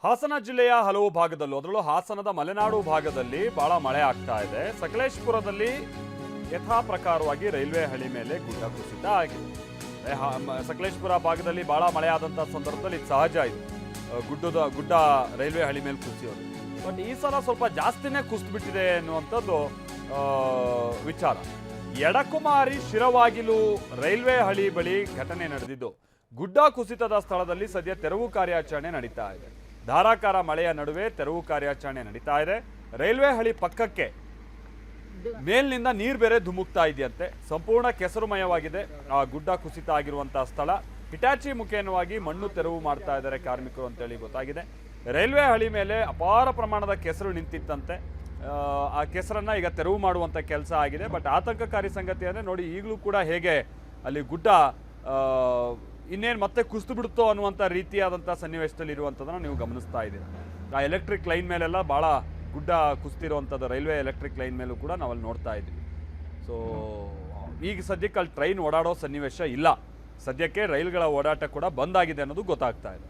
ಹಾಸನ ಜಿಲ್ಲೆಯ ಹಲವು ಭಾಗದಲ್ಲೂ ಅದರಲ್ಲೂ ಹಾಸನದ ಮಲೆನಾಡು ಭಾಗದಲ್ಲಿ ಬಹಳ ಮಳೆ ಆಗ್ತಾ ಇದೆ. ಸಕಲೇಶಪುರದಲ್ಲಿ ಯಥಾ ಪ್ರಕಾರವಾಗಿ ರೈಲ್ವೆ ಹಳಿ ಮೇಲೆ ಗುಡ್ಡ ಕುಸಿತ ಆಗಿದೆ. ಸಕಲೇಶಪುರ ಭಾಗದಲ್ಲಿ ಬಹಳ ಮಳೆ ಆದಂತಹ ಸಂದರ್ಭದಲ್ಲಿ ಇದು ಸಹಜ ಇದು, ಗುಡ್ಡ ರೈಲ್ವೆ ಹಳಿ ಮೇಲೆ ಕುಸಿಯೋದು. ಬಟ್ ಈ ಸಲ ಸ್ವಲ್ಪ ಜಾಸ್ತಿನೇ ಕುಸಿದ್ಬಿಟ್ಟಿದೆ ಅನ್ನುವಂಥದ್ದು ವಿಚಾರ. ಎಡಕುಮಾರಿ ಶಿರವಾಗಿಲು ರೈಲ್ವೆ ಹಳಿ ಬಳಿ ಘಟನೆ ನಡೆದಿದ್ದು, ಗುಡ್ಡ ಕುಸಿತದ ಸ್ಥಳದಲ್ಲಿ ಸದ್ಯ ತೆರವು ಕಾರ್ಯಾಚರಣೆ ನಡೀತಾ ಇದೆ. ಧಾರಾಕಾರ ಮಳೆಯ ನಡುವೆ ತೆರವು ಕಾರ್ಯಾಚರಣೆ ನಡೀತಾ ಇದೆ. ರೈಲ್ವೆ ಹಳಿ ಪಕ್ಕಕ್ಕೆ ಮೇಲಿನಿಂದ ನೀರು ಬೇರೆ ಧುಮುಕ್ತಾ ಇದೆಯಂತೆ. ಸಂಪೂರ್ಣ ಕೆಸರುಮಯವಾಗಿದೆ ಆ ಗುಡ್ಡ ಕುಸಿತ ಆಗಿರುವಂತಹ ಸ್ಥಳ. ಹಿಟಾಚಿ ಮುಖೇನವಾಗಿ ಮಣ್ಣು ತೆರವು ಮಾಡ್ತಾ ಇದ್ದಾರೆ ಕಾರ್ಮಿಕರು ಅಂತೇಳಿ ಗೊತ್ತಾಗಿದೆ. ರೈಲ್ವೆ ಹಳಿ ಮೇಲೆ ಅಪಾರ ಪ್ರಮಾಣದ ಕೆಸರು ನಿಂತಿತ್ತಂತೆ. ಆ ಕೆಸರನ್ನ ಈಗ ತೆರವು ಮಾಡುವಂತ ಕೆಲಸ ಆಗಿದೆ. ಬಟ್ ಆತಂಕಕಾರಿ ಸಂಗತಿ ಅಂದರೆ ನೋಡಿ, ಈಗಲೂ ಕೂಡ ಹೇಗೆ ಅಲ್ಲಿ ಗುಡ್ಡ ಇನ್ನೇನು ಮತ್ತೆ ಕುಸಿದು ಬಿಡುತ್ತೋ ಅನ್ನುವಂಥ ರೀತಿಯಾದಂಥ ಸನ್ನಿವೇಶದಲ್ಲಿ ಇರುವಂಥದ್ದನ್ನು ನೀವು ಗಮನಿಸ್ತಾ ಇದ್ದೀರಿ. ಆ ಎಲೆಕ್ಟ್ರಿಕ್ ಲೈನ್ ಮೇಲೆಲ್ಲ ಭಾಳ ಗುಡ್ಡ ಕುಸಿತಿರುವಂಥದ್ದು, ರೈಲ್ವೆ ಎಲೆಕ್ಟ್ರಿಕ್ ಲೈನ್ ಮೇಲೂ ಕೂಡ ನಾವಲ್ಲಿ ನೋಡ್ತಾ ಇದ್ದೀವಿ. ಸೊ ಈಗ ಸದ್ಯಕ್ಕೆ ಅಲ್ಲಿ ಟ್ರೈನ್ ಓಡಾಡೋ ಸನ್ನಿವೇಶ ಇಲ್ಲ. ಸದ್ಯಕ್ಕೆ ರೈಲ್ಗಳ ಓಡಾಟ ಕೂಡ ಬಂದ್ ಆಗಿದೆ ಅನ್ನೋದು ಗೊತ್ತಾಗ್ತಾ ಇದೆ.